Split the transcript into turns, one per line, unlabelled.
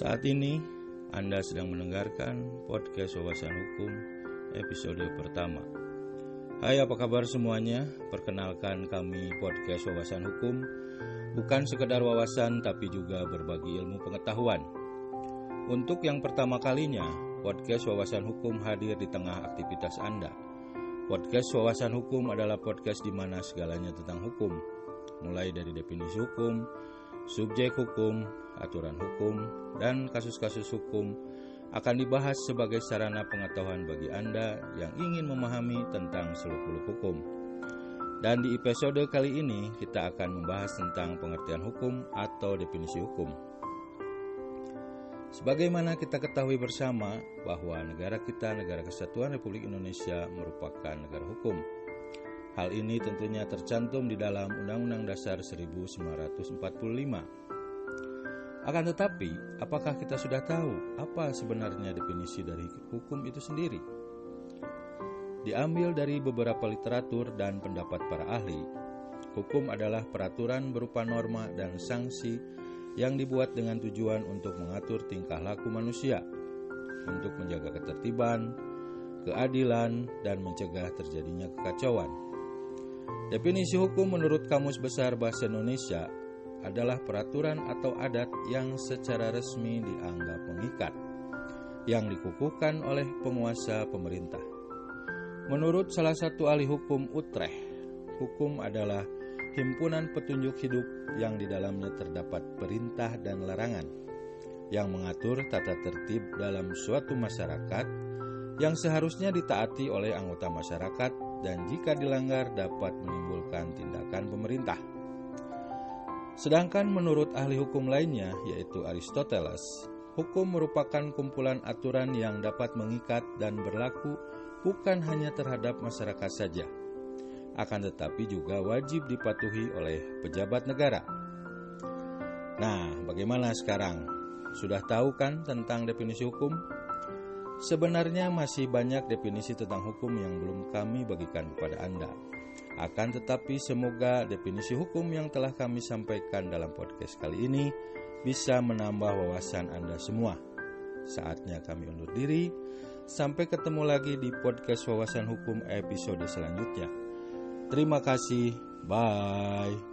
Saat ini Anda sedang mendengarkan podcast Wawasan Hukum episode pertama. Hai, apa kabar semuanya? Perkenalkan, kami podcast Wawasan Hukum bukan sekedar wawasan tapi juga berbagi ilmu pengetahuan. Untuk yang pertama kalinya, podcast Wawasan Hukum hadir di tengah aktivitas Anda. Podcast Wawasan Hukum adalah podcast di mana segalanya tentang hukum, mulai dari definisi hukum, subjek hukum, aturan hukum, dan kasus-kasus hukum akan dibahas sebagai sarana pengetahuan bagi Anda yang ingin memahami tentang seluk-beluk hukum. Dan di episode kali ini kita akan membahas tentang pengertian hukum atau definisi hukum. Sebagaimana kita ketahui bersama bahwa negara kita, Negara Kesatuan Republik Indonesia, merupakan negara hukum. Hal ini tentunya tercantum di dalam Undang-Undang Dasar 1945. Akan tetapi, apakah kita sudah tahu apa sebenarnya definisi dari hukum itu sendiri? Diambil dari beberapa literatur dan pendapat para ahli, hukum adalah peraturan berupa norma dan sanksi yang dibuat dengan tujuan untuk mengatur tingkah laku manusia, untuk menjaga ketertiban, keadilan, dan mencegah terjadinya kekacauan. Definisi hukum menurut Kamus Besar Bahasa Indonesia adalah peraturan atau adat yang secara resmi dianggap mengikat, yang dikukuhkan oleh penguasa pemerintah. Menurut salah satu ahli hukum Utrecht, hukum adalah himpunan petunjuk hidup yang di dalamnya terdapat perintah dan larangan, yang mengatur tata tertib dalam suatu masyarakat yang seharusnya ditaati oleh anggota masyarakat dan jika dilanggar dapat menimbulkan tindakan pemerintah. Sedangkan menurut ahli hukum lainnya, yaitu Aristoteles, hukum merupakan kumpulan aturan yang dapat mengikat dan berlaku bukan hanya terhadap masyarakat saja, akan tetapi juga wajib dipatuhi oleh pejabat negara. Nah, bagaimana sekarang? Sudah tahu kan tentang definisi hukum? Sebenarnya masih banyak definisi tentang hukum yang belum kami bagikan kepada Anda. Akan tetapi semoga definisi hukum yang telah kami sampaikan dalam podcast kali ini bisa menambah wawasan Anda semua. Saatnya kami undur diri. Sampai ketemu lagi di podcast Wawasan Hukum episode selanjutnya. Terima kasih. Bye.